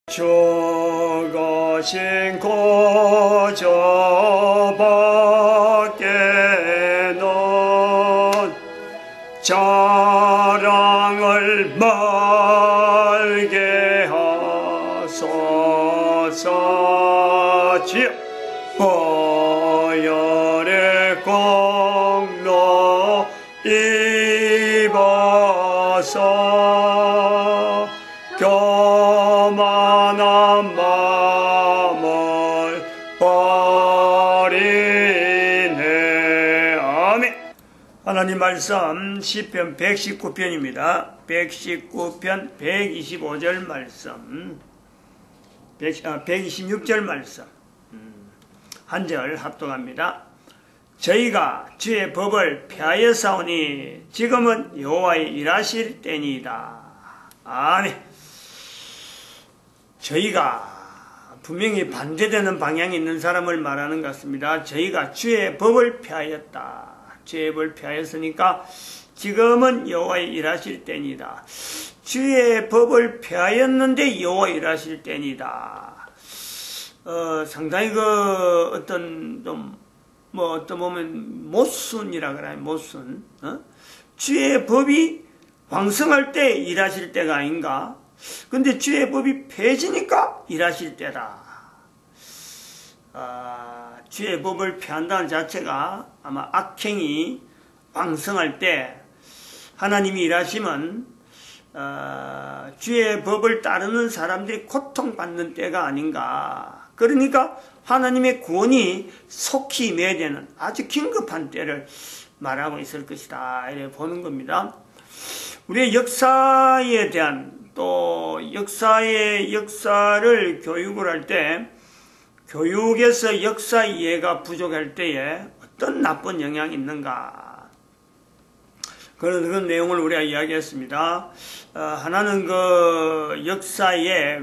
죽으신 구주밖에는 자랑을 말게 하소서. 주여 보혈의 공로 입어서 교만한 마음을 버리네. 아멘. 하나님 말씀 시편 119편입니다. 119편 125절 말씀, 126절 말씀 한 절 합독합니다. 저희가 주의 법을 폐하였사오니 지금은 여호와의 일하실 때니이다. 아멘. 저희가 분명히 반대되는 방향이 있는 사람을 말하는 것 같습니다. 저희가 주의 법을 폐하였다. 주의 법을 폐하였으니까 지금은 여호와의 일하실 때니다. 주의 법을 폐하였는데 여호와 일하실 때니다. 상당히 어떤 보면 모순이라 그래요. 모순. 주의 법이 왕성할 때 일하실 때가 아닌가? 근데 주의 법이 폐해지니까 일하실 때다. 주의 법을 폐한다는 자체가 아마 악행이 왕성할 때 하나님이 일하시면 주의 법을 따르는 사람들이 고통받는 때가 아닌가. 그러니까 하나님의 구원이 속히 임해야 되는 아주 긴급한 때를 말하고 있을 것이다. 이렇게 보는 겁니다. 우리의 역사에 대한 또 역사를 교육을 할 때 교육에서 역사 이해가 부족할 때에 어떤 나쁜 영향이 있는가, 그런 내용을 우리가 이야기했습니다. 하나는 역사의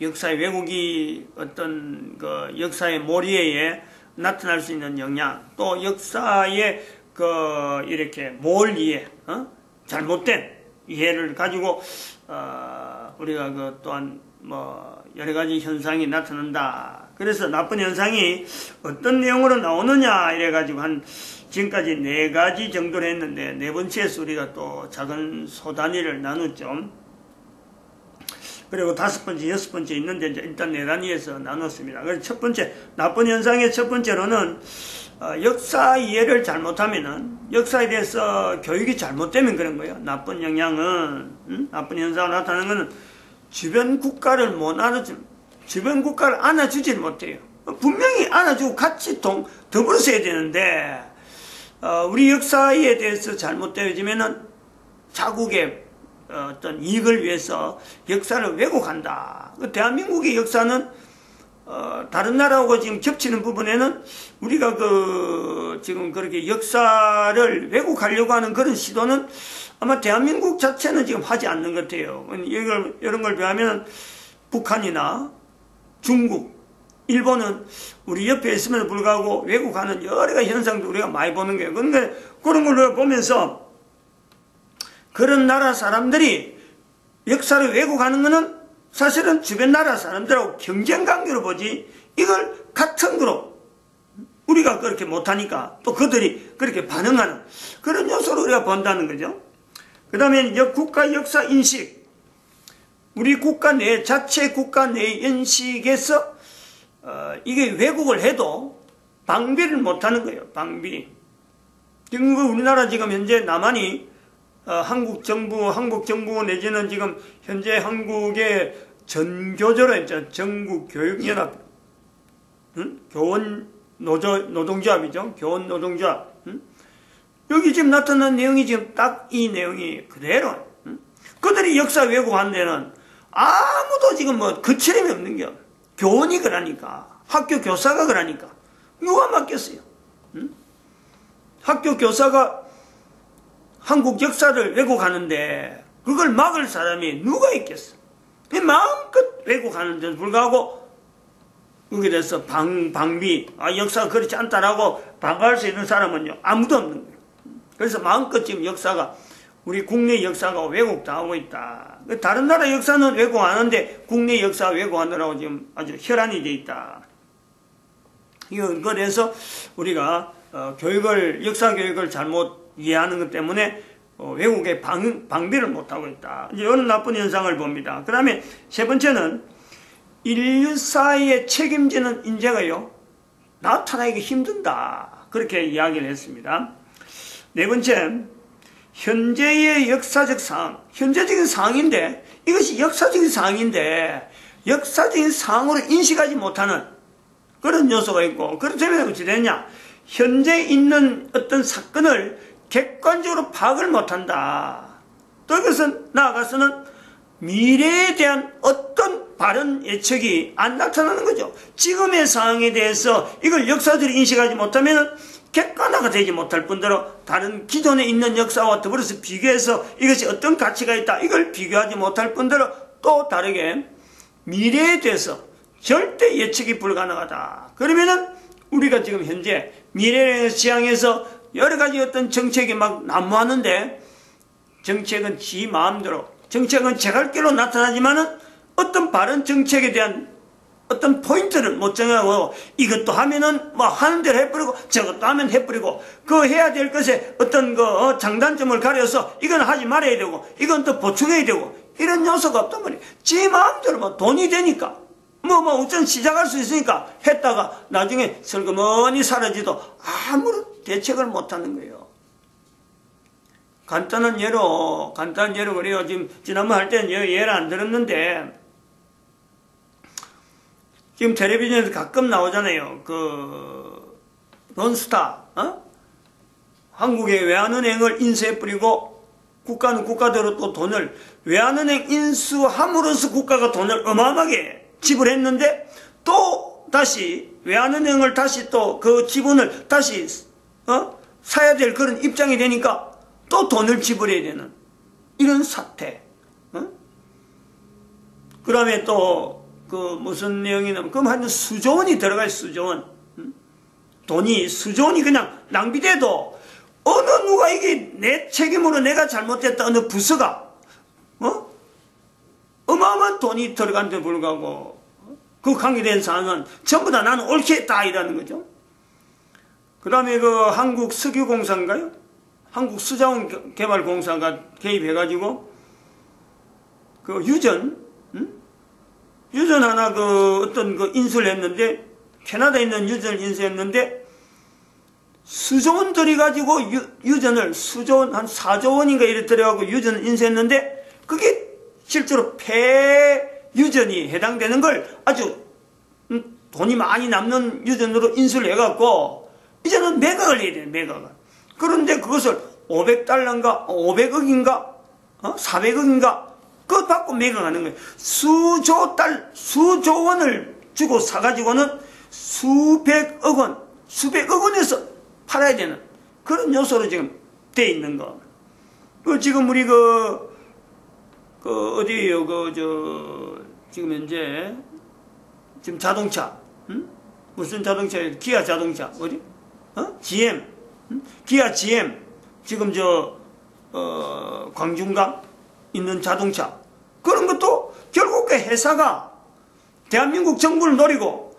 왜곡이 어떤 역사의 몰이에 나타날 수 있는 영향, 또 역사의 이렇게 몰이해, 잘못된 이해를 가지고 우리가 또한 여러 가지 현상이 나타난다. 그래서 나쁜 현상이 어떤 내용으로 나오느냐 이래 가지고 지금까지 4가지 정도로 했는데, 4번째에서 우리가 또 작은 소단위를 나눴죠. 그리고 5번째, 6번째 있는데 일단 4단위에서 나눴습니다. 그래서 첫 번째, 나쁜 현상의 첫 번째로는 역사 이해를 잘못하면은, 역사에 대해서 교육이 잘못되면 그런 거예요. 나쁜 영향은, 나쁜 현상으로 나타나는 것은 주변 국가를 못 알아주는, 주변 국가를 안아주질 못해요. 분명히 안아주고 같이 더불어서 해야 되는데, 우리 역사에 대해서 잘못되어지면은 자국의 어떤 이익을 위해서 역사를 왜곡한다. 대한민국의 역사는 다른 나라하고 지금 겹치는 부분에는 우리가 지금 그렇게 역사를 왜곡하려고 하는 그런 시도는 아마 대한민국 자체는 지금 하지 않는 것 같아요. 이런 걸 비하면 북한이나 중국, 일본은 우리 옆에 있음에도 불구하고 왜곡하는 여러 가지 현상도 우리가 많이 보는 거예요. 그런데 그런 걸 보면서 그런 나라 사람들이 역사를 왜곡하는 것은 사실은 주변 나라 사람들하고 경쟁 관계로 보지, 이걸 같은 거로 우리가 그렇게 못하니까 또 그들이 그렇게 반응하는 그런 요소로 우리가 본다는 거죠. 그 다음에 국가 역사 인식, 우리 국가 내 자체 국가 내 인식에서 이게 왜곡을 해도 방비를 못하는 거예요. 방비. 지금 우리나라 지금 현재 남한이 한국 정부 내지는 지금 현재 한국의 전교조로 했죠. 전국교육연합, 노동조합이죠. 교원노동조합. 여기 지금 나타난 내용이 지금 딱 이 내용이 그대로. 그들이 역사 왜곡한 데는 아무도 지금 거칠음이 없는 게, 교원이 그러니까, 학교 교사가 그러니까 누가 맡겠어요? 학교 교사가 한국 역사를 왜곡하는데 그걸 막을 사람이 누가 있겠어? 마음껏 왜곡하는데도 불구하고 여기에 대해서 방비, 역사가 그렇지 않다라고 방어할 수 있는 사람은요, 아무도 없는 거예요. 그래서 마음껏 지금 역사가, 우리 국내 역사가 왜곡당하고 있다. 다른 나라 역사는 왜곡 안 하는데 국내 역사 왜곡하느라고 지금 아주 혈안이 돼 있다. 그래서 우리가 역사 교육을 잘못 이해하는 것 때문에 왜곡의 방비를 못하고 있다. 이제 이런 나쁜 현상을 봅니다. 그 다음에 세 번째는 인류사에 책임지는 인재가요, 나타나기 힘든다. 그렇게 이야기를 했습니다. 네 번째, 현재의 역사적 상황, 현재적인 상황인데, 이것이 역사적인 상황인데, 역사적인 상황으로 인식하지 못하는 그런 요소가 있고, 그렇다면 어찌 되냐? 현재 있는 어떤 사건을 객관적으로 파악을 못한다. 또 이것은 나아가서는 미래에 대한 어떤 바른 예측이 안 나타나는 거죠. 지금의 상황에 대해서 이걸 역사적으로 인식하지 못하면 객관화가 되지 못할 뿐더러 다른 기존에 있는 역사와 더불어서 비교해서 이것이 어떤 가치가 있다, 이걸 비교하지 못할 뿐더러 또 다르게 미래에 대해서 절대 예측이 불가능하다. 그러면은 우리가 지금 현재 미래를 지향해서 여러 가지 어떤 정책이 막 난무하는데, 정책은 지 마음대로, 정책은 제갈길로 나타나지만은 어떤 바른 정책에 대한 어떤 포인트를 못 정하고, 이것도 하면은 뭐 하는 대로 해버리고 저것도 하면 해버리고, 그 해야 될 것에 어떤 장단점을 가려서 이건 하지 말아야 되고 이건 또 보충해야 되고, 이런 요소가 없단 말이에요. 지 마음대로 뭐 돈이 되니까 우선 시작할 수 있으니까 했다가 나중에 슬그머니 사라지도 아무런 대책을 못하는 거예요. 간단한 예로 그래요. 지금 지난번 할 때는 예를 안 들었는데, 지금 텔레비전에서 가끔 나오잖아요. 론스타, 한국의 외환은행을 인수해버리고 국가는 국가대로 또 돈을 외환은행 인수함으로써 국가가 돈을 어마어마하게 지불했는데, 또 다시 외환은행을 다시 또 그 지분을 다시 사야 될 그런 입장이 되니까 또 돈을 지불해야 되는 이런 사태. 그 다음에 또 무슨 내용이냐면, 그럼 한 수조 원이 들어가요. 수조 원. 돈이 수조 원이 그냥 낭비돼도 어느 누가 이게 내 책임으로 내가 잘못했다 어느 부서가 어마어마한 돈이 들어간데 불구하고 그 관계된 사항은 전부 다 나는 옳게 했다 이라는 거죠. 그 다음에 한국 석유공사인가요? 한국 수자원개발공사가 개입해가지고 유전 하나 어떤 인수를 했는데, 캐나다에 있는 유전을 인수했는데 수조 원 들여가지고 유전을 수조 원, 한 4조 원인가 이래 들여가지고 유전을 인수했는데, 그게 실제로 폐유전이 해당되는 걸 아주 돈이 많이 남는 유전으로 인수를 해갖고 이제는 매각을 해야 돼요. 매각을. 그런데 그것을 500달러인가 500억인가 400억인가 그것 받고 매각하는 거예요. 수조 원을 주고 사가지고는 수백억 원에서 팔아야 되는 그런 요소로 지금 돼 있는 거. 지금 우리 어디에요? 지금 현재 지금 자동차, 무슨 자동차예요? 기아 자동차 어디? GM, 기아 GM 지금 광중가 있는 자동차, 그런 것도 결국 그 회사가 대한민국 정부를 노리고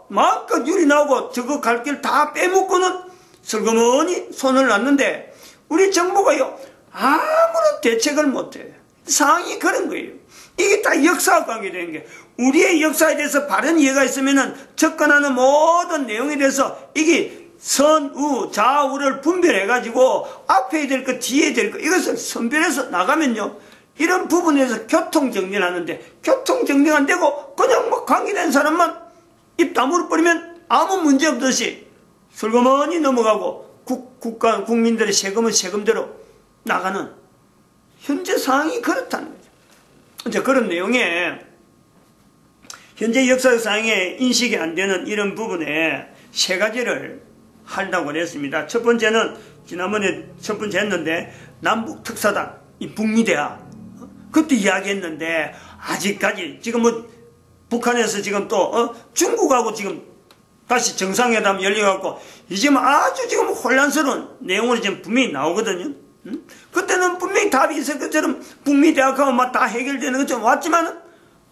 마음껏 유리 나오고 저거 갈 길 다 빼먹고는 슬그머니 손을 놨는데, 우리 정부가요 아무런 대책을 못해. 상황이 그런 거예요. 이게 다 역사와 관계되는 게, 우리의 역사에 대해서 바른 이해가 있으면은 접근하는 모든 내용에 대해서 이게 선우 좌우를 분별해가지고 앞에 될 것 뒤에 될 것 이것을 선별해서 나가면요, 이런 부분에서 교통정리를 하는데, 교통정리가 안 되고 그냥 관계된 사람만 입 다물어 버리면 아무 문제 없듯이 슬그머니 넘어가고 국민들의 세금은 세금대로 나가는 현재 상황이 그렇다는 거죠. 이제 그런 내용에 현재 역사적 상황에 인식이 안 되는 이런 부분에 세 가지를 하려고 했습니다. 첫 번째는 지난번에 첫 번째 했는데, 남북 특사단, 이 북미대화 그때 이야기했는데, 아직까지 지금 북한에서 지금 또 중국하고 지금 다시 정상회담 열려갖고 이제 아주 지금 혼란스러운 내용으로 지금 분명히 나오거든요. 그때는 분명히 답이 있을 것처럼 북미 대학하고 막 다 해결되는 것처럼 왔지만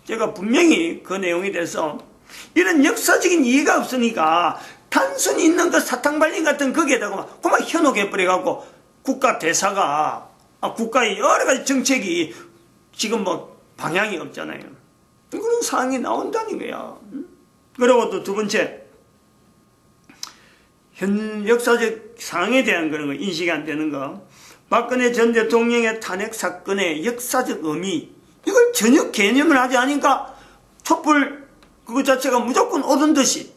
제가 분명히 그 내용에 대해서 이런 역사적인 이해가 없으니까 단순히 있는 그 사탕발림 같은 거기에다가 그만 현혹해버려갖고 국가 대사가 국가의 여러 가지 정책이 지금 뭐 방향이 없잖아요. 그런 상황이 나온다는 거야. 그리고 또 두 번째, 현 역사적 상황에 대한 그런 거 인식이 안 되는 거. 박근혜 전 대통령의 탄핵 사건의 역사적 의미, 이걸 전혀 개념을 하지 않으니까 촛불 그거 자체가 무조건 옳은 듯이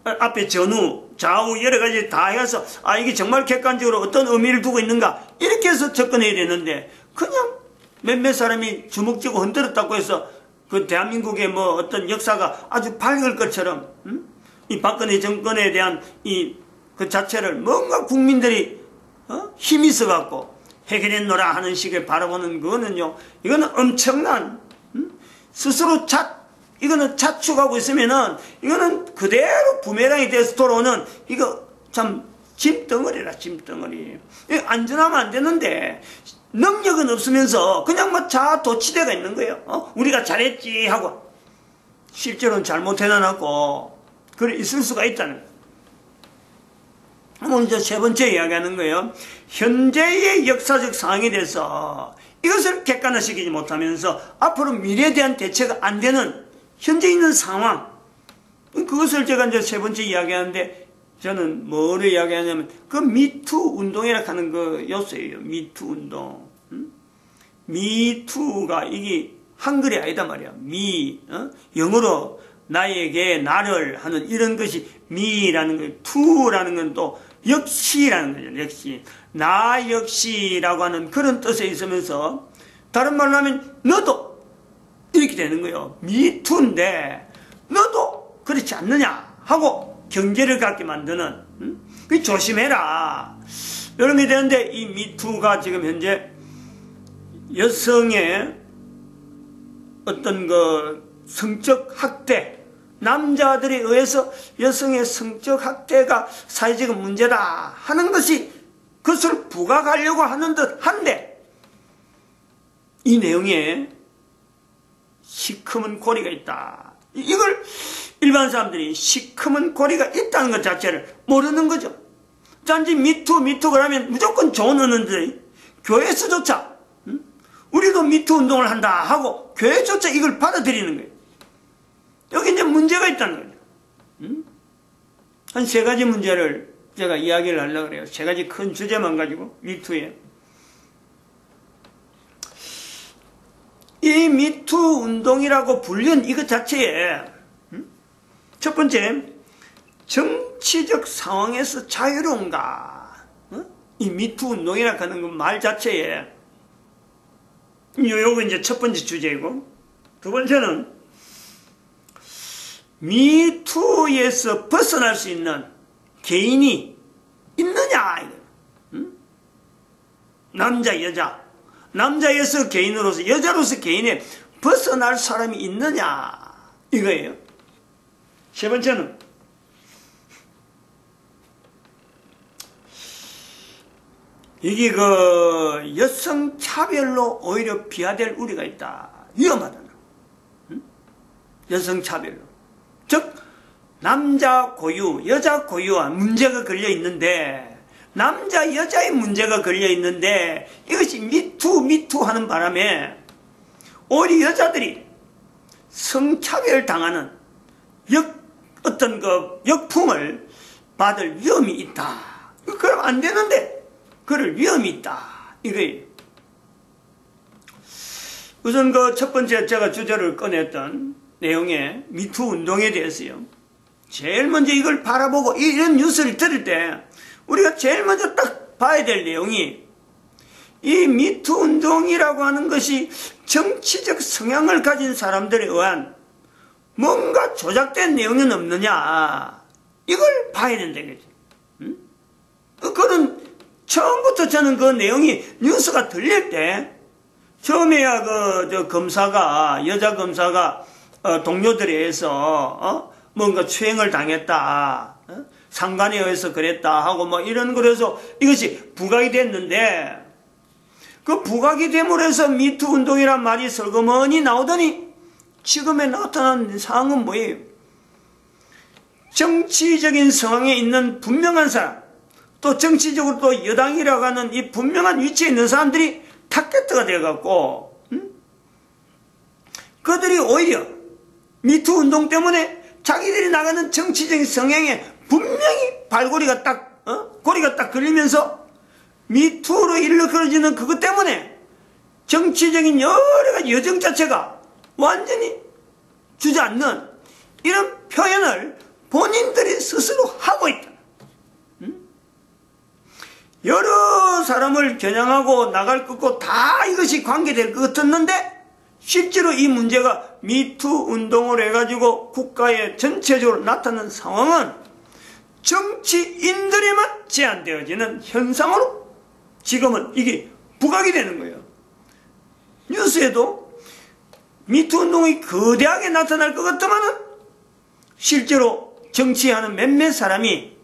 앞에 전후 좌우 여러 가지 다 해서 이게 정말 객관적으로 어떤 의미를 두고 있는가 이렇게 해서 접근해야 되는데 그냥 몇몇 사람이 주먹 쥐고 흔들었다고 해서 그 대한민국의 뭐 어떤 역사가 아주 밝을 것처럼 이 박근혜 정권에 대한 이 그 자체를 뭔가 국민들이 힘이 있어갖고 해결했노라 하는 식을 바라보는 그거는요, 이거는 엄청난 스스로 이거는 자축하고 있으면은 이거는 그대로 부메랑이 돼서 돌아오는 이거 참 짐덩어리라, 짐덩어리. 안전하면 안 되는데 능력은 없으면서 그냥 뭐 자도취대가 있는 거예요. 우리가 잘했지 하고 실제로는 잘못해놔놓고 그래 있을 수가 있다는 거예요. 먼저 세 번째 이야기하는 거예요. 현재의 역사적 상황에 대해서 이것을 객관화시키지 못하면서 앞으로 미래에 대한 대처가 안 되는 현재 있는 상황, 그것을 제가 이제 세 번째 이야기하는데 저는 뭐를 이야기하냐면 그 미투 운동이라 하는 그 요소예요. 미투 운동. 미투가 이게 한글이 아니다 말이야. 영어로 나에게 나를 하는 이런 것이 미라는 거예요. 투라는 건 또 역시라는 거죠. 역시 나 역시라고 하는 그런 뜻에 있으면서 다른 말로 하면 너도 이렇게 되는 거예요. 미투인데 너도 그렇지 않느냐 하고 경계를 갖게 만드는 그 조심해라 이런 게 되는데 이 미투가 지금 현재 여성의 어떤 그 성적 학대 남자들에 의해서 여성의 성적 학대가 사회적 문제다 하는 것이 그것을 부각하려고 하는 듯 한데 이 내용에 시커먼 고리가 있다. 이걸 일반 사람들이 시커먼 고리가 있다는 것 자체를 모르는 거죠. 단지 미투 그러면 무조건 좋은 언어들이 교회에서조차 우리도 미투 운동을 한다 하고 교회조차 이걸 받아들이는 거예요. 여기 이제 문제가 있다는 거죠. 한 세 가지 문제를 제가 이야기를 하려고 그래요. 세 가지 큰 주제만 가지고 미투에. 이 미투 운동이라고 불리는 이것 자체에 첫 번째, 정치적 상황에서 자유로운가? 이 미투 운동이라고 하는 그 말 자체에 요거 이제 첫 번째 주제이고, 두 번째는 미투에서 벗어날 수 있는 개인이 있느냐? 남자, 여자. 남자에서 개인으로서, 여자로서 개인에 벗어날 사람이 있느냐? 이거예요. 세 번째는 이게 그 여성 차별로 오히려 비화될 우려가 있다. 위험하다. 여성 차별로. 즉 남자 고유, 여자 고유와 문제가 걸려 있는데 남자, 여자의 문제가 걸려 있는데 이것이 미투 하는 바람에 오히려 여자들이 성차별 당하는 어떤 그 역풍을 받을 위험이 있다. 그럼 안 되는데 그럴 위험이 있다. 이거예요. 우선 그 첫 번째 제가 주제를 꺼냈던 내용의 미투 운동에 대해서요. 제일 먼저 이걸 바라보고 이런 뉴스를 들을 때 우리가 제일 먼저 딱 봐야 될 내용이 이 미투 운동이라고 하는 것이 정치적 성향을 가진 사람들에 의한 뭔가 조작된 내용은 없느냐 이걸 봐야 된다 이거지. 그거는 처음부터 저는 그 내용이 뉴스가 들릴 때 처음에야 여자 검사가 동료들에 의해서 뭔가 추행을 당했다. 상관에 의해서 그랬다 하고 뭐 이런 거라서 이것이 부각이 됐는데, 그 부각이 됨으로 해서 미투 운동이란 말이 설거머니 나오더니 지금에 나타난 상황은 뭐예요? 정치적인 상황에 있는 분명한 사람, 또 정치적으로 또 여당이라고 하는 이 분명한 위치에 있는 사람들이 타겟트가 되어갖고, 그들이 오히려 미투 운동 때문에 자기들이 나가는 정치적인 성향에 분명히 발고리가 딱, 고리가 딱 걸리면서 미투로 일러거려지는 그것 때문에 정치적인 여러 가지 여정 자체가 완전히 주저앉는 이런 표현을 본인들이 스스로 하고 있다. 여러 사람을 겨냥하고 나갈 것고 다 이것이 관계될 것 같았는데, 실제로 이 문제가 미투 운동을 해가지고 국가에 전체적으로 나타난 상황은 정치인들에만 제한되어지는 현상으로 지금은 이게 부각이 되는 거예요. 뉴스에도 미투 운동이 거대하게 나타날 것 같더만은 실제로 정치하는 몇몇 사람이,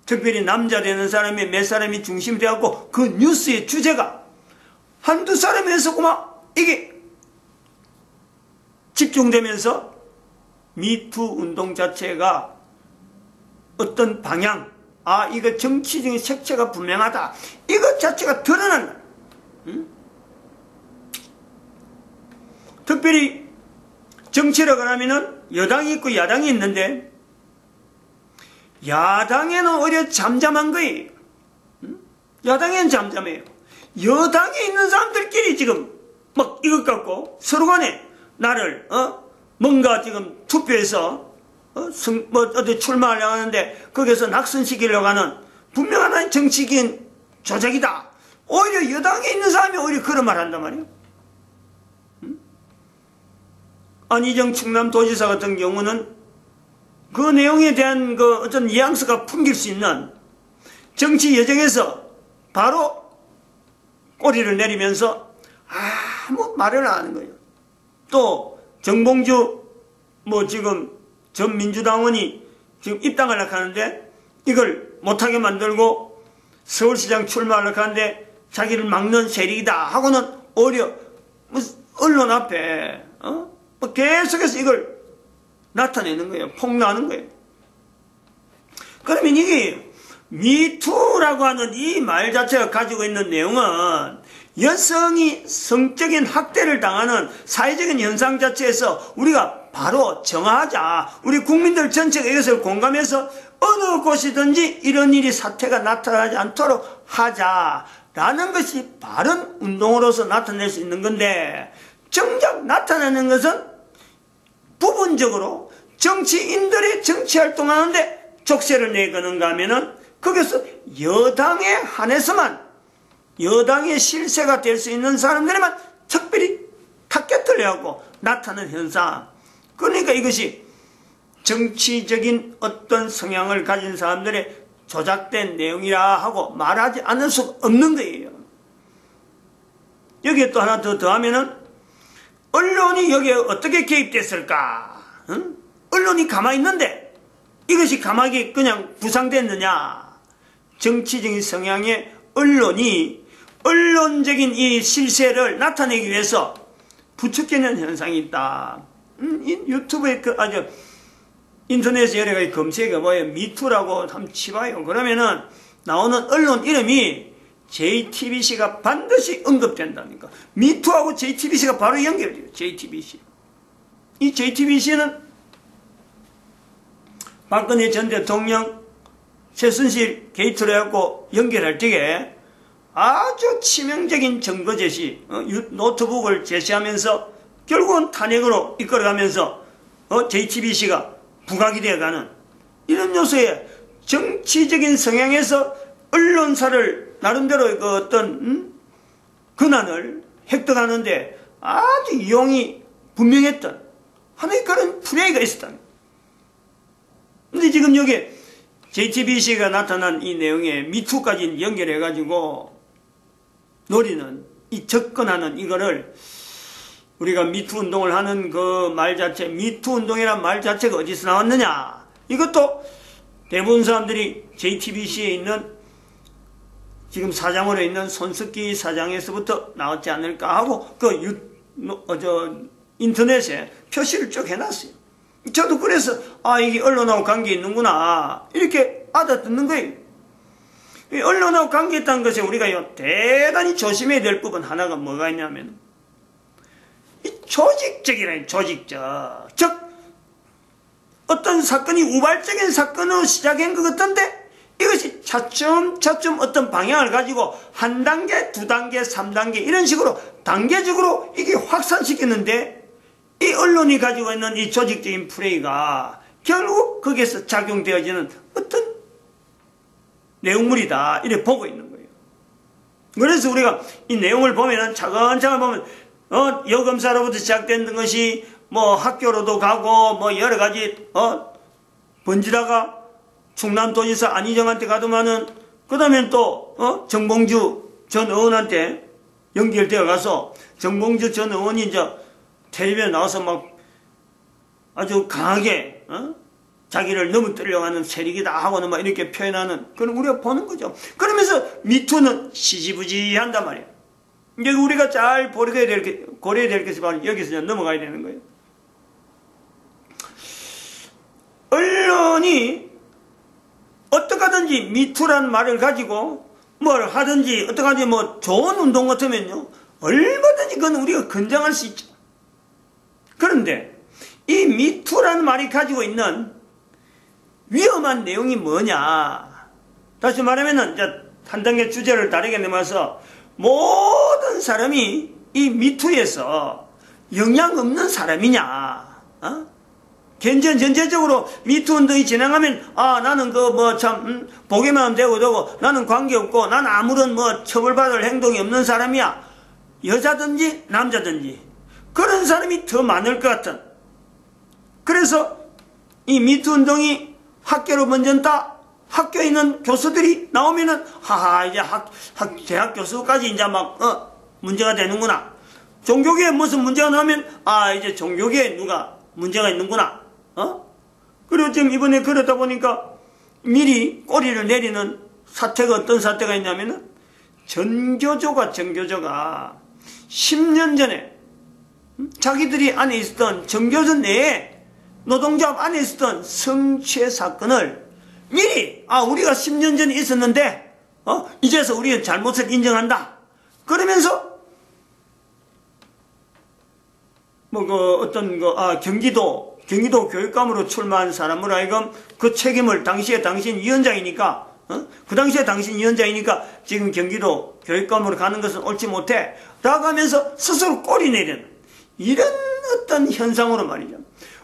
특별히 남자 되는 사람이 몇 사람이 중심이 되어갖고 그 뉴스의 주제가 한두 사람에서 그만 이게 집중되면서 미투 운동 자체가 어떤 방향, 이거 정치적인 색채가 분명하다, 이것 자체가 드러난다. 특별히 정치라고 하면은 여당이 있고 야당이 있는데, 야당에는 오히려 잠잠한 거예요. 야당에는 잠잠해요. 여당에 있는 사람들끼리 지금 막 이것 갖고 서로 간에 나를 뭔가 지금 투표해서 어디 출마하려고 하는데 거기서 낙선시키려고 하는 분명한 정치적인 조작이다. 오히려 여당에 있는 사람이 오히려 그런 말 한단 말이에요. 안희정 충남도지사 같은 경우는 그 내용에 대한 그 어떤 뉘앙스가 풍길 수 있는 정치 여정에서 바로 꼬리를 내리면서 아무 말을 안 하는 거예요. 또 정봉주 지금 전 민주당원이 지금 입당하려고 하는데 이걸 못하게 만들고 서울시장 출마하려고 하는데 자기를 막는 세력이다 하고는 오히려 언론 앞에 계속해서 이걸 나타내는 거예요. 폭로하는 거예요. 그러면 이게 미투라고 하는 이 말 자체가 가지고 있는 내용은 여성이 성적인 학대를 당하는 사회적인 현상 자체에서 우리가 바로 정화하자. 우리 국민들 전체가 이것을 공감해서 어느 곳이든지 이런 일이 사태가 나타나지 않도록 하자라는 것이 바른 운동으로서 나타낼 수 있는 건데, 정작 나타나는 것은 부분적으로 정치인들이 정치활동하는데 족쇄를 내거는가 하면은 거기서 여당에 한해서만, 여당의 실세가 될 수 있는 사람들에만 특별히 타겟을 해갖고 나타나는 현상. 그러니까 이것이 정치적인 어떤 성향을 가진 사람들의 조작된 내용이라 하고 말하지 않을 수 없는 거예요. 여기에 또 하나 더 더하면은 언론이 여기에 어떻게 개입됐을까? 언론이 가만히 있는데 이것이 가만히 그냥 부상됐느냐? 정치적인 성향의 언론이 언론적인 이 실세를 나타내기 위해서 부추기는 현상이 있다. 유튜브에 인터넷에 여러 가지 검색해 뭐예요? 미투라고 한번 치봐요. 그러면은 나오는 언론 이름이 JTBC가 반드시 언급된다니까. 미투하고 JTBC가 바로 연결돼요. JTBC. 이 JTBC는 박근혜 전 대통령 최순실 게이트로 해갖고 연결할 적에 아주 치명적인 증거 제시, 노트북을 제시하면서 결국은 탄핵으로 이끌어가면서 JTBC가 부각이 되어가는 이런 요소에 정치적인 성향에서 언론사를 나름대로 그 어떤 권한을 획득하는데 아주 이용이 분명했던 하나의 그런 플레이가 있었다. 근데 지금 여기 JTBC가 나타난 이 내용에 미투까지 연결해가지고 노리는, 이 접근하는 이거를 우리가 미투 운동을 하는 그 말 자체, 미투 운동이란 말 자체가 어디서 나왔느냐? 이것도 대부분 사람들이 JTBC에 있는 지금 사장으로 있는 손석희 사장에서부터 나왔지 않을까 하고 인터넷에 표시를 쭉 해놨어요. 저도 그래서 이게 언론하고 관계 있는구나 이렇게 알아듣는 거예요. 이 언론하고 관계 있다는 것에 우리가 대단히 조심해야 될 부분 하나가 뭐가 있냐면 이 조직적이라는 조직적. 즉 어떤 사건이 우발적인 사건으로 시작한 것 같은데 이것이 차츰 어떤 방향을 가지고 한 단계, 두 단계, 3단계 이런 식으로 단계적으로 이게 확산시켰는데 이 언론이 가지고 있는 이 조직적인 플레이가 결국 거기에서 작용되어지는 어떤 내용물이다 이렇게 보고 있는 거예요. 그래서 우리가 이 내용을 보면은 차근차근 보면 여검사로부터 시작된 것이 뭐 학교로도 가고 뭐 여러 가지 번지다가 충남도지사 안희정한테 가더만은 그 다음엔 또 정봉주 전 의원한테 연결되어 가서 정봉주 전 의원이 이제 텔레비전에 나와서 막 아주 강하게 자기를 넘어뜨리려고 하는 세력이다 하고는 막 이렇게 표현하는 그런 우리가 보는 거죠. 그러면서 미투는 시지부지한단 말이에요. 이제 우리가 잘 고려해야 될 것이 바로 여기서 넘어가야 되는 거예요. 언론이 어떻게 하든지 미투라는 말을 가지고 뭘 하든지 어떻게 하든지 뭐 좋은 운동 같으면요 얼마든지 그건 우리가 권장할 수 있죠. 그런데 이 미투라는 말이 가지고 있는 위험한 내용이 뭐냐, 다시 말하면은 이제 한 단계 주제를 다르게 내면서 모든 사람이 이 미투에서 영향 없는 사람이냐, 전체적으로 미투 운동이 진행하면 나는 보기만 하면 되고 나는 관계없고 나는 아무런 처벌받을 행동이 없는 사람이야. 여자든지 남자든지 그런 사람이 더 많을 것 같은. 그래서 이 미투 운동이 학교로 번졌다. 학교에 있는 교수들이 나오면은 이제 대학 교수까지 이제 문제가 되는구나. 종교계에 무슨 문제가 나오면 이제 종교계에 누가 문제가 있는구나. 그리고 지금 이번에 그러다 보니까 미리 꼬리를 내리는 사태가 어떤 사태가 있냐면은 전교조가 10년 전에 자기들이 안에 있었던 전교조 내에 노동조합 안에 있었던 성추행 사건을 미리 우리가 10년 전에 있었는데 이제서 우리가 잘못을 인정한다 그러면서 경기도 교육감으로 출마한 사람으로 하여금 그 책임을 당시에 당신 위원장이니까 그 당시에 당신 위원장이니까 지금 경기도 교육감으로 가는 것은 옳지 못해 라고 하면서 스스로 꼬리 내리는 이런 어떤 현상으로 말이죠.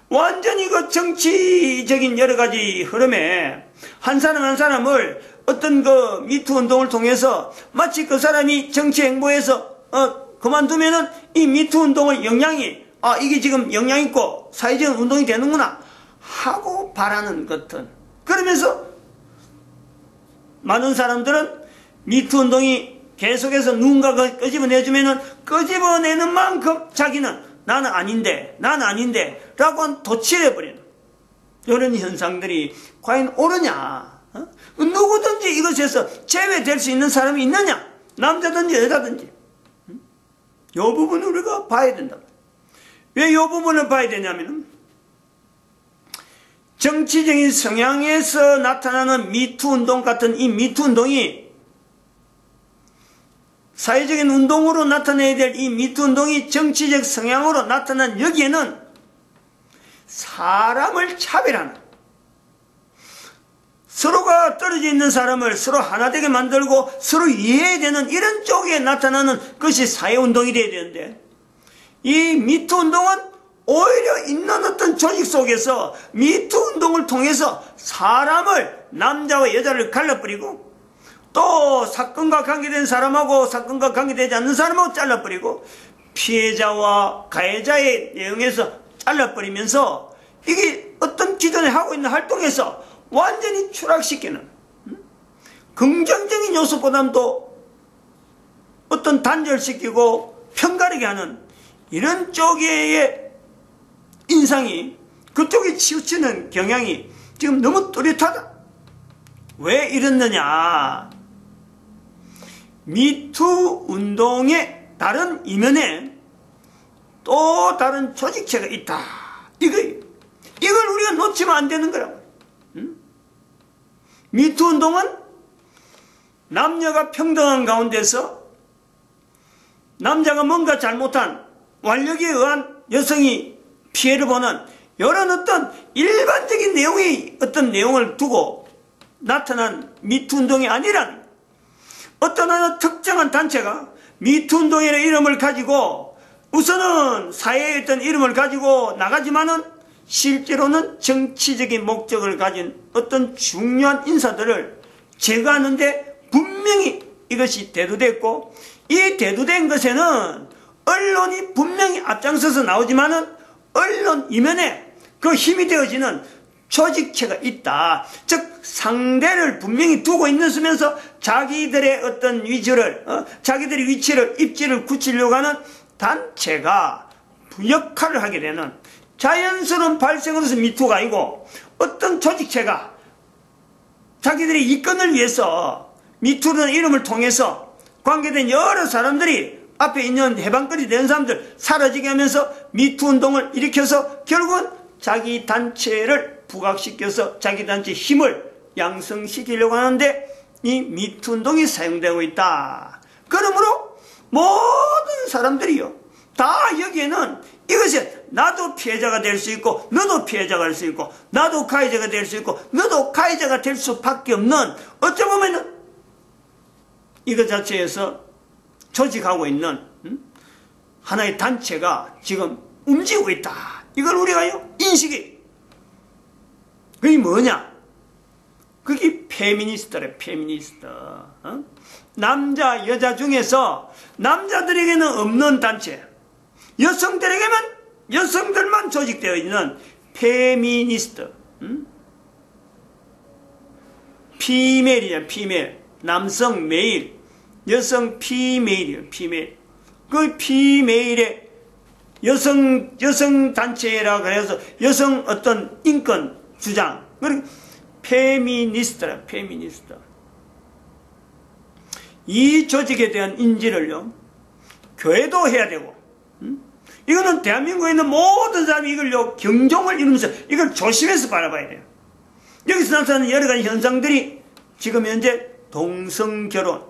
완전히 그 정치적인 여러 가지 흐름에 한 사람 한 사람을 어떤 그 미투 운동을 통해서 마치 그 사람이 정치 행보에서 그만두면은 이 미투 운동의 영향이 이게 지금 영향 있고 사회적인 운동이 되는구나 하고 바라는 것들. 그러면서 많은 사람들은 미투 운동이 계속해서 누군가가 끄집어내주면은 끄집어내는 만큼 자기는 나는 아닌데 라고 도취해버리는 이런 현상들이 과연 옳으냐? 누구든지 이것에서 제외될 수 있는 사람이 있느냐? 남자든지 여자든지. 이 부분을 우리가 봐야 된다. 왜 이 부분을 봐야 되냐면 정치적인 성향에서 나타나는 미투 운동 같은 이 미투 운동이 사회적인 운동으로 나타내야 될 이 미투 운동이 정치적 성향으로 나타난 여기에는 사람을 차별하는, 서로가 떨어져 있는 사람을 서로 하나 되게 만들고 서로 이해되는 이런 쪽에 나타나는 것이 사회운동이 되어야 되는데 이 미투 운동은 오히려 있는 어떤 조직 속에서 미투 운동을 통해서 사람을, 남자와 여자를 갈라버리고 또 사건과 관계된 사람하고 사건과 관계되지 않는 사람하고 잘라버리고 피해자와 가해자의 내용에서 잘라버리면서 이게 어떤 기존에 하고 있는 활동에서 완전히 추락시키는, 긍정적인 요소보다는 또 어떤 단절시키고 편가르게 하는 이런 쪽의 인상이 그쪽에 치우치는 경향이 지금 너무 뚜렷하다. 왜 이렇느냐? 미투 운동의 다른 이면에 또 다른 조직체가 있다. 이걸 우리가 놓치면 안 되는 거라고. 미투 운동은 남녀가 평등한 가운데서 남자가 뭔가 잘못한 완력에 의한 여성이 피해를 보는 이런 어떤 일반적인 내용의 어떤 내용을 두고 나타난 미투 운동이 아니란, 어떤 하나 특정한 단체가 미투 운동이라는 이름을 가지고 우선은 사회의 어떤 이름을 가지고 나가지만은 실제로는 정치적인 목적을 가진 어떤 중요한 인사들을 제거하는데 분명히 이것이 대두됐고, 이 대두된 것에는 언론이 분명히 앞장서서 나오지만은 언론 이면에 그 힘이 되어지는 조직체가 있다. 즉 상대를 분명히 두고 있으면서 자기들의 어떤 위치를 자기들의 위치를 입지를 굳히려고 하는 단체가 역할을 하게 되는 자연스러운 발생으로서 미투가 아니고, 어떤 조직체가 자기들의 이권을 위해서 미투라는 이름을 통해서 관계된 여러 사람들이 앞에 있는 해방거리 된 사람들 사라지게 하면서 미투 운동을 일으켜서 결국은 자기 단체를 부각시켜서 자기 단체의 힘을 양성시키려고 하는데 이 미투 운동이 사용되고 있다. 그러므로 모든 사람들이요 다 여기에는 이것이 나도 피해자가 될 수 있고 너도 피해자가 될 수 있고 나도 가해자가 될 수 있고 너도 가해자가 될 수밖에 없는, 어쩌보면은 이것 자체에서 조직하고 있는 하나의 단체가 지금 움직이고 있다. 이걸 우리가요 인식이, 그게 뭐냐? 그게 페미니스트래. 페미니스트. 남자 여자 중에서 남자들에게는 없는 단체, 여성들만 조직되어 있는 페미니스트. 피메일이야. 피메일. 남성 메일, 여성 피메일이에요. 피메일. 그 피메일의 여성 단체라 그래서 여성 어떤 인권 주장, 페미니스트라. 페미니스트. 이 조직에 대한 인지를요 교회도 해야 되고, 이거는 대한민국에 있는 모든 사람이 이걸요 경종을 이루면서 이걸 조심해서 바라봐야 돼요. 여기서 나타나는 여러 가지 현상들이 지금 현재 동성결혼,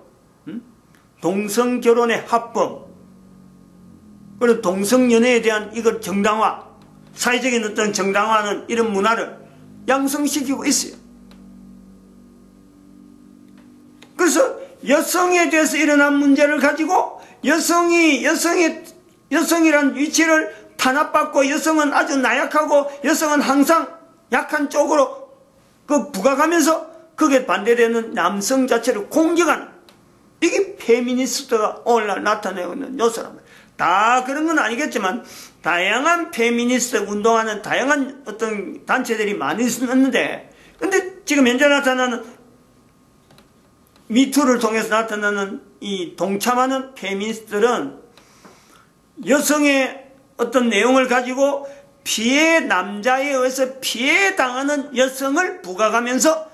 동성결혼의 합법, 그리고 동성연애에 대한 이걸 정당화, 사회적인 어떤 정당화하는 이런 문화를 양성시키고 있어요. 그래서 여성에 대해서 일어난 문제를 가지고 여성이란 위치를 탄압받고, 여성은 아주 나약하고 여성은 항상 약한 쪽으로 부각하면서 거기에 반대되는 남성 자체를 공격하는, 이게 페미니스트가 오늘날 나타내고 있는 요 사람들. 다 그런 건 아니겠지만 다양한 페미니스트 운동하는 다양한 어떤 단체들이 많이 있었는데, 근데 지금 현재 나타나는 미투를 통해서 나타나는 이 동참하는 페미니스트들은 여성의 어떤 내용을 가지고 남자에 의해서 피해당하는 여성을 부각하면서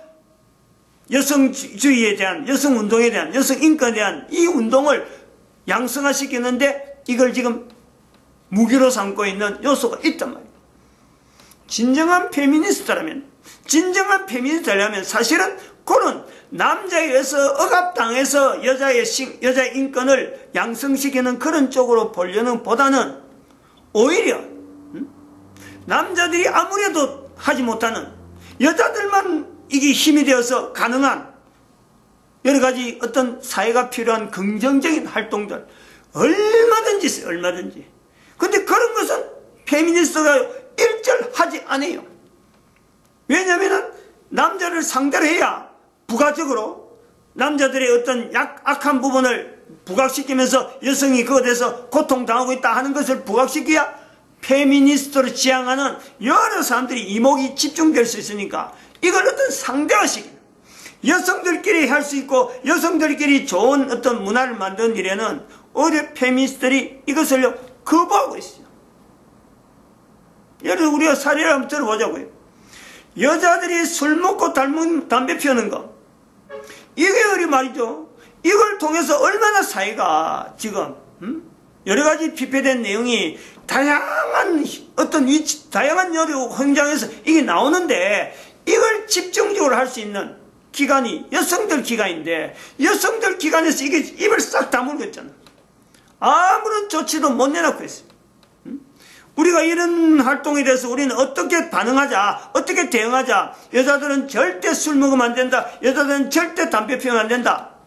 여성주의에 대한, 여성운동에 대한, 여성인권에 대한 이 운동을 양성화시키는데 이걸 지금 무기로 삼고 있는 요소가 있단 말이에요. 진정한 페미니스트라면 사실은 그런 남자에 의해서 억압당해서 여자의 인권을 양성시키는 그런 쪽으로 보려는 보다는 오히려 남자들이 아무래도 하지 못하는, 여자들만 이게 힘이 되어서 가능한 여러 가지 어떤 사회가 필요한 긍정적인 활동들 얼마든지 있어요. 얼마든지. 근데 그런 것은 페미니스트가 일절하지 않아요. 왜냐하면 남자를 상대로 해야 부가적으로 남자들의 어떤 악한 부분을 부각시키면서 여성이 그것에 대해서 고통당하고 있다 하는 것을 부각시켜야 페미니스트를 지향하는 여러 사람들이 이목이 집중될 수 있으니까 이걸 어떤 상대화시키는, 여성들끼리 할 수 있고 여성들끼리 좋은 어떤 문화를 만드는 일에는 오히려 페미니스트들이 이것을 거부하고 있어요. 예를 들어 우리가 사례를 한번 들어보자고요. 여자들이 술 먹고 담배 피우는 거, 이게 어리 말이죠. 이걸 통해서 얼마나 사회가 지금 여러 가지 피폐된 내용이 다양한 어떤 위치, 다양한 여러 현장에서 이게 나오는데 이걸 집중적으로 할 수 있는 기관이 여성들 기관인데 여성들 기관에서 이게 입을 싹 다물고 있잖아. 아무런 조치도 못 내놓고 있어요. 우리가 이런 활동에 대해서 우리는 어떻게 반응하자, 어떻게 대응하자. 여자들은 절대 술 먹으면 안 된다. 여자들은 절대 담배 피우면 안 된다.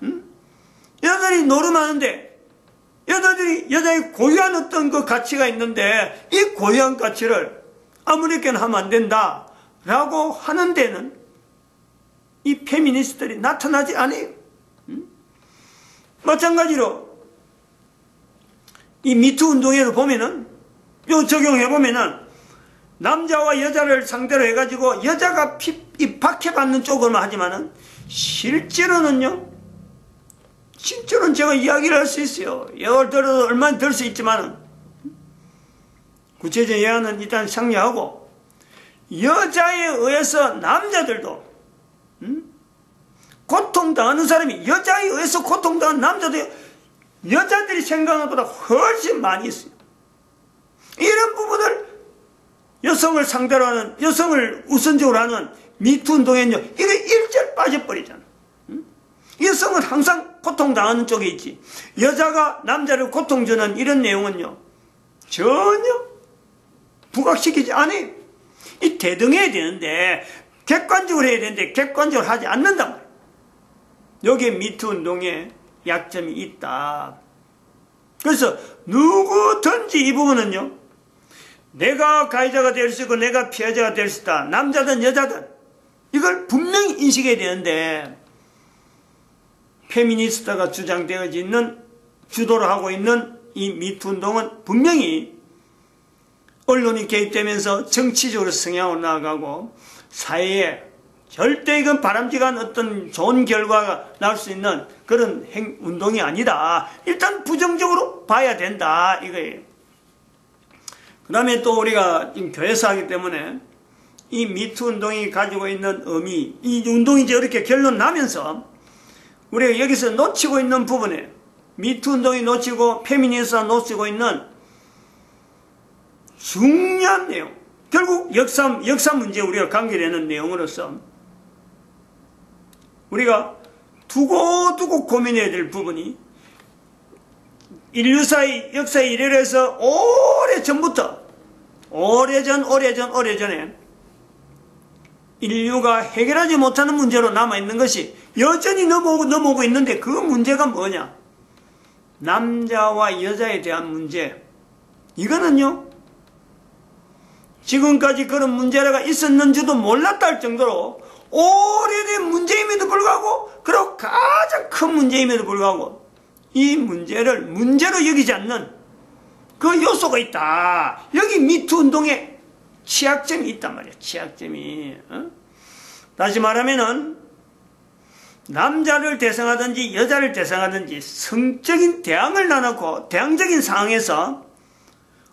여자들이 노름하는데 여자의 고유한 어떤 그 가치가 있는데 이 고유한 가치를 아무렇게나 하면 안 된다 라고 하는 데는 이 페미니스트들이 나타나지 않아요. 마찬가지로 이 미투 운동회를 보면은 요 적용해보면은 남자와 여자를 상대로 해가지고 여자가 이 박해받는 쪽으로만 하지만은 실제로는 제가 이야기를 할 수 있어요. 예를 들어도 얼마나 들 수 있지만은 구체적인 예화는 일단 상리하고 여자에 의해서 남자들도 고통당하는 사람이 여자에 의해서 고통당하는 남자도 여자들이 생각하는 것보다 훨씬 많이 있어요. 이런 부분을 여성을 상대로 하는, 여성을 우선적으로 하는 미투 운동에는요, 이게 일절 빠져버리잖아. 여성은 항상 고통당하는 쪽에 있지. 여자가 남자를 고통주는 이런 내용은요, 전혀 부각시키지 않아요. 이 대등해야 되는데, 객관적으로 해야 되는데, 객관적으로 하지 않는단 말이에요. 여기에 미투 운동에 약점이 있다. 그래서 누구든지 이 부분은요, 내가 가해자가 될 수 있고 내가 피해자가 될 수 있다. 남자든 여자든 이걸 분명히 인식해야 되는데 페미니스트가 주장되어져 있는, 주도를 하고 있는 이 미투 운동은 분명히 언론이 개입되면서 정치적으로 성향으로 나아가고 사회에 절대 이건 바람직한 어떤 좋은 결과가 나올 수 있는 그런 운동이 아니다. 일단 부정적으로 봐야 된다 이거예요. 그 다음에 또 우리가 지금 교회에서 하기 때문에 이 미투 운동이 가지고 있는 의미, 이 운동이 이제 이렇게 결론 나면서 우리가 여기서 놓치고 있는 부분에 미투 운동이 놓치고 페미니스트가 놓치고 있는 중요한 내용, 결국 역사 문제 우리가 관계되는 내용으로서 우리가 두고두고 고민해야 될 부분이 인류사의 역사의 이래에서 오래전부터 오래전에 인류가 해결하지 못하는 문제로 남아있는 것이 여전히 넘어오고 있는데 그 문제가 뭐냐? 남자와 여자에 대한 문제. 이거는요, 지금까지 그런 문제가 있었는지도 몰랐다 할 정도로 오래된 문제임에도 불구하고, 그리고 가장 큰 문제임에도 불구하고 이 문제를 문제로 여기지 않는 그 요소가 있다. 여기 미투 운동에 취약점이 있단 말이야. 취약점이. 다시 말하면은 남자를 대상하든지 여자를 대상하든지 성적인 대항을 나눠놓고 대항적인 상황에서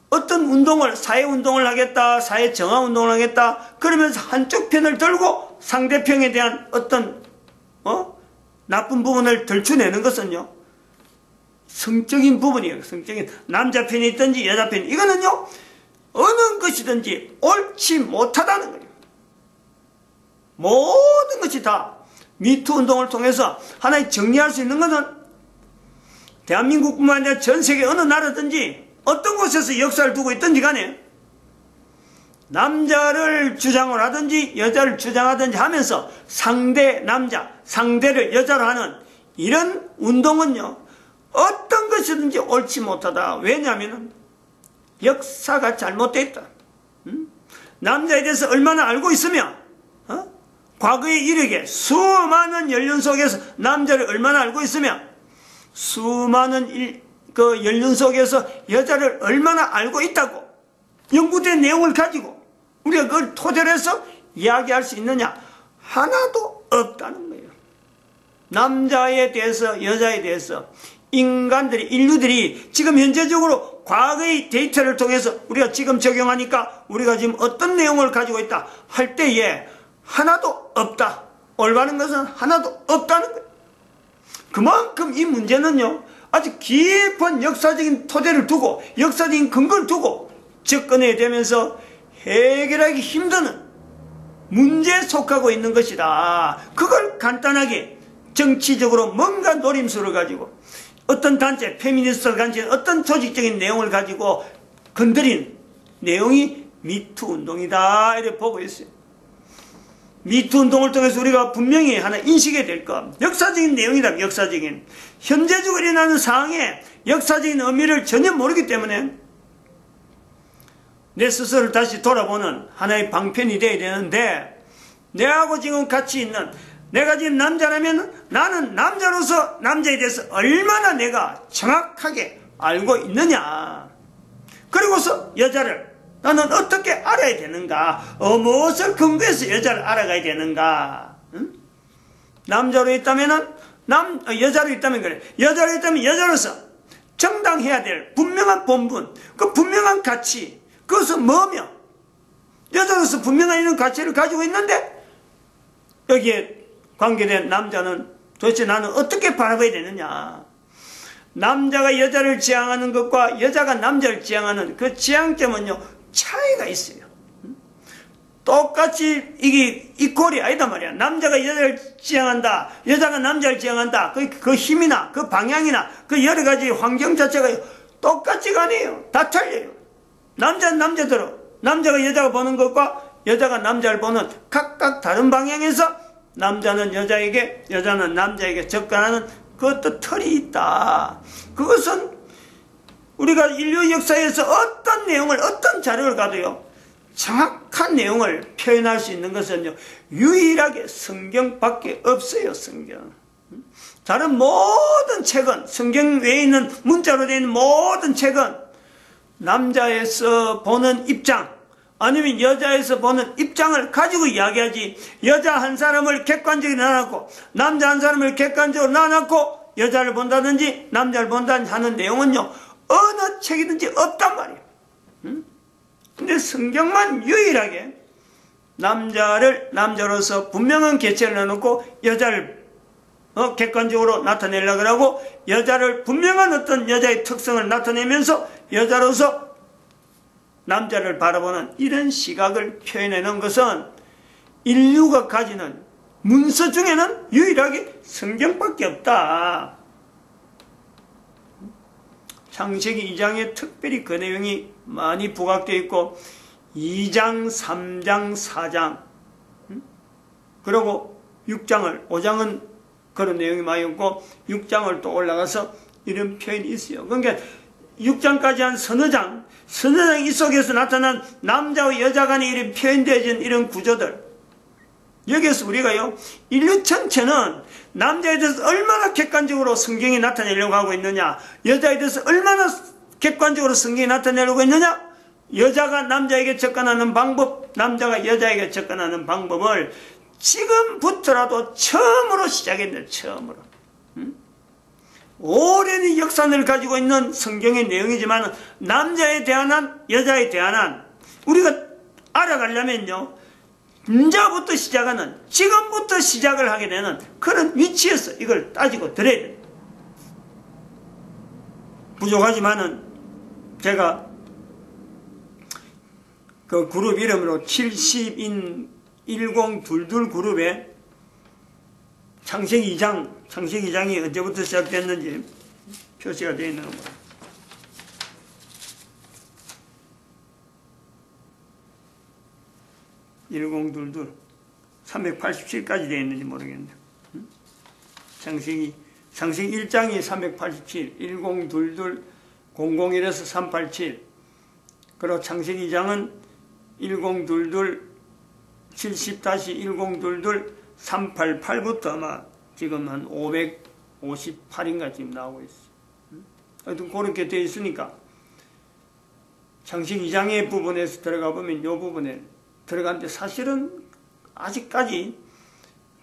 어떤 운동을, 사회운동을 하겠다, 사회정화운동을 하겠다, 그러면서 한쪽 편을 들고 상대편에 대한 어떤 나쁜 부분을 들추내는 것은요, 성적인 부분이에요. 성적인 남자 편이 있든지 여자 편이, 이거는요 어느 것이든지 옳지 못하다는 거예요. 모든 것이 다 미투 운동을 통해서 하나의 정리할 수 있는 것은 대한민국뿐만 아니라 전 세계 어느 나라든지 어떤 곳에서 역사를 두고 있든지 간에 남자를 주장을 하든지 여자를 주장하든지 하면서 상대 남자, 상대를 여자로 하는 이런 운동은요, 어떤 것이든지 옳지 못하다. 왜냐하면 역사가 잘못되어 있다. 남자에 대해서 얼마나 알고 있으며 과거에 이르게 수많은 연륜 속에서 남자를 얼마나 알고 있으며 수많은 그 연륜 속에서 여자를 얼마나 알고 있다고 연구된 내용을 가지고 우리가 그걸 토대로 해서 이야기할 수 있느냐? 하나도 없다는 거예요. 남자에 대해서 여자에 대해서 인류들이 지금 현재적으로 과거의 데이터를 통해서 우리가 지금 적용하니까 우리가 지금 어떤 내용을 가지고 있다 할 때에 하나도 없다. 올바른 것은 하나도 없다는 거예요. 그만큼 이 문제는요, 아주 깊은 역사적인 토대를 두고, 역사적인 근거를 두고 접근해야 되면서 해결하기 힘드는 문제에 속하고 있는 것이다. 그걸 간단하게 정치적으로 뭔가 노림수를 가지고 어떤 단체, 페미니스트 단체, 어떤 조직적인 내용을 가지고 건드린 내용이 미투 운동이다, 이렇게 보고 있어요. 미투 운동을 통해서 우리가 분명히 하나 인식해야 될 것, 역사적인 내용이다. 역사적인, 현재적으로 일어나는 상황에 역사적인 의미를 전혀 모르기 때문에 내 스스로를 다시 돌아보는 하나의 방편이 되어야 되는데, 내하고 지금 같이 있는, 내가 지금 남자라면 나는 남자로서 남자에 대해서 얼마나 내가 정확하게 알고 있느냐, 그리고서 여자를 나는 어떻게 알아야 되는가, 무엇을 근거해서 여자를 알아가야 되는가. 응? 남자로 있다면은 여자로 있다면 그래, 여자로 있다면 여자로서 정당해야 될 분명한 본분, 그 분명한 가치, 그것은 뭐며, 여자로서 분명한 이런 가치를 가지고 있는데 여기에 관계된 남자는 도대체 나는 어떻게 바라봐야 되느냐. 남자가 여자를 지향하는 것과 여자가 남자를 지향하는 그 지향점은요, 차이가 있어요. 똑같이 이게 이퀄이 아니다 말이야. 남자가 여자를 지향한다, 여자가 남자를 지향한다, 그 힘이나 그 방향이나 그 여러 가지 환경 자체가 똑같지가 아니에요. 다 틀려요. 남자는 남자대로, 남자가 여자가 보는 것과 여자가 남자를 보는 각각 다른 방향에서 남자는 여자에게, 여자는 남자에게 접근하는 그것도 틀이 있다. 그것은 우리가 인류 역사에서 어떤 내용을, 어떤 자료를 가도요, 정확한 내용을 표현할 수 있는 것은요, 유일하게 성경밖에 없어요. 성경. 다른 모든 책은, 성경 외에 있는 문자로 되어 있는 모든 책은 남자에서 보는 입장, 아니면 여자에서 보는 입장을 가지고 이야기하지, 여자 한 사람을 객관적으로 나눠놓고 남자 한 사람을 객관적으로 나눠놓고 여자를 본다든지 남자를 본다든지 하는 내용은요, 어느 책이든지 없단 말이에요. 근데 성경만 유일하게 남자를 남자로서 분명한 개체를 나눠놓고 여자를 객관적으로 나타내려고 하고, 여자를 분명한 어떤 여자의 특성을 나타내면서 여자로서 남자를 바라보는 이런 시각을 표현해 놓은 것은 인류가 가지는 문서 중에는 유일하게 성경밖에 없다. 창세기 2장에 특별히 그 내용이 많이 부각되어 있고, 2장, 3장, 4장, 그리고 6장을, 5장은 그런 내용이 많이 있고 6장을 또 올라가서 이런 표현이 있어요. 그러니까 6장까지 한 서너 장 이 속에서 나타난 남자와 여자 간에 이런 표현되어진 이런 구조들, 여기에서 우리가요, 인류 전체는 남자에 대해서 얼마나 객관적으로 성경이 나타내려고 하고 있느냐, 여자에 대해서 얼마나 객관적으로 성경이 나타내려고 있느냐, 여자가 남자에게 접근하는 방법, 남자가 여자에게 접근하는 방법을 지금부터라도 처음으로 시작했네. 처음으로. 오랜 역사를 가지고 있는 성경의 내용이지만 남자에 대한 여자에 대한 우리가 알아가려면요, 문자부터 시작하는, 지금부터 시작을 하게 되는 그런 위치에서 이걸 따지고 들어야 돼요. 부족하지만은 제가 그 그룹 이름으로 70인 1022 그룹에 창세기 2장이 언제부터 시작됐는지 표시가 되어 있는 겁니다. (1022) 387까지 되어 있는지 모르겠네요. 창세기 1장이 387, 1022, 001에서 387, 그리고 창세기 2장은 1022, 70-1022, 388부터 아마 지금 한 558인가 지금 나오고 있어요. 하여튼 그렇게 되어 있으니까 창세기 2장의 부분에서 들어가 보면 이 부분에 들어가는데, 사실은 아직까지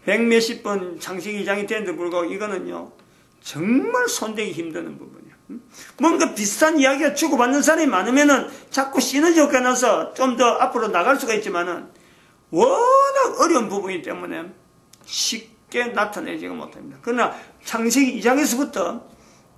100몇십 번 창세기 2장이 되는데 불구하고 이거는요, 정말 손대기 힘드는 부분이에요. 뭔가 비슷한 이야기가 주고받는 사람이 많으면은 자꾸 시너지가 나서 좀 더 앞으로 나갈 수가 있지만은 워낙 어려운 부분이기 때문에 쉽게 나타내지가 못합니다. 그러나 창세기 2장에서부터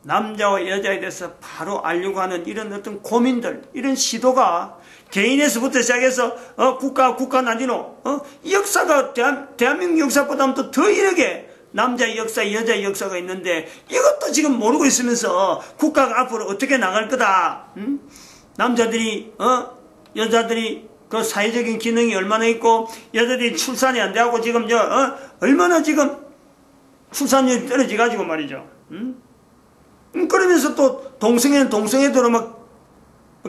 남자와 여자에 대해서 바로 알려고 하는 이런 어떤 고민들, 이런 시도가 개인에서부터 시작해서 국가 나뉘노 이 역사가 대한민국 역사보다도 더 이렇게 남자의 역사, 여자의 역사가 있는데 이것도 지금 모르고 있으면서 국가가 앞으로 어떻게 나갈 거다. 남자들이 여자들이 그 사회적인 기능이 얼마나 있고 여자들이 출산이 안 돼하고 지금 얼마나 지금 출산율이 떨어져 가지고 말이죠. 그러면서 또 동성애는 동성애대로 막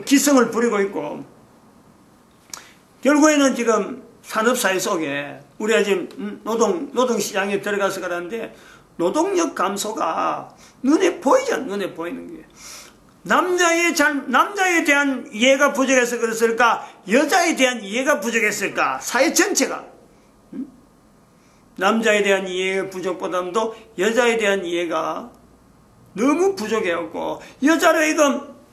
기성을 부리고 있고 결국에는 지금 산업사회 속에 우리가 지금 노동시장에 들어가서 그러는데 노동력 감소가 눈에 보이죠. 눈에 보이는 게. 남자에 대한 이해가 부족해서 그랬을까? 여자에 대한 이해가 부족했을까? 사회 전체가. 남자에 대한 이해 부족보다도 여자에 대한 이해가 너무 부족해갖고 여자로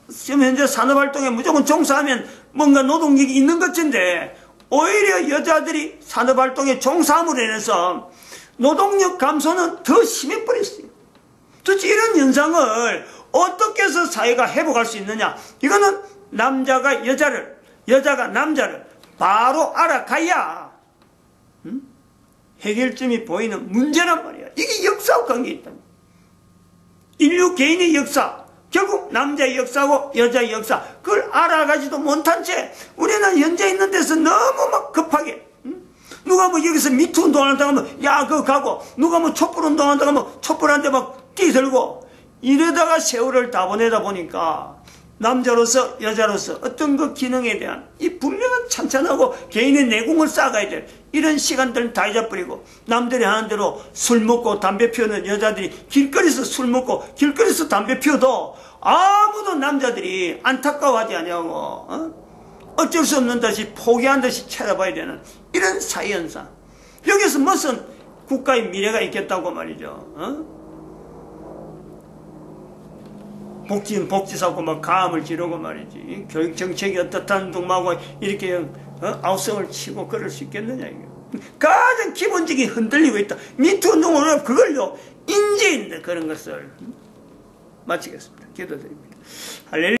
지금 현재 산업활동에 무조건 종사하면 뭔가 노동력이 있는 것 같은데 오히려 여자들이 산업활동에 종사함으로 인해서 노동력 감소는 더 심해버렸어요. 도대체 이런 현상을 어떻게 해서 사회가 회복할 수 있느냐? 이거는 남자가 여자가 남자를 바로 알아가야 해결점이 보이는 문제란 말이야. 이게 역사와 관계있다. 인류 개인의 역사, 결국 남자의 역사고 여자의 역사, 그걸 알아가지도 못한 채 우리는 현재 있는 데서 너무 막 급하게 누가 뭐 여기서 미투 운동한다고 하면 야 그거 가고 누가 뭐 촛불 운동한다고 하면 촛불한테 막 뛰들고 이러다가 세월을 다 보내다 보니까 남자로서 여자로서 어떤 그 기능에 대한 이 분명한 찬찬하고 개인의 내공을 쌓아가야 될 이런 시간들은 다 잊어버리고 남들이 하는 대로 술 먹고 담배 피우는 여자들이 길거리에서 술 먹고 길거리에서 담배 피워도 아무도 남자들이 안타까워하지 아니하고 어쩔 수 없는 듯이 포기한 듯이 쳐다봐야 되는 이런 사회현상. 여기서 무슨 국가의 미래가 있겠다고 말이죠. 복지는 복지사고 막 가함을 지르고 말이지. 교육 정책이 어떻다는 둥마고 이렇게 아우성을 치고 그럴 수 있겠느냐 이게. 가장 기본적인 흔들리고 있다. 미투 운동으로 그걸요 인지인데 그런 것을 마치겠습니다. 기도드립니다. 할렐루야.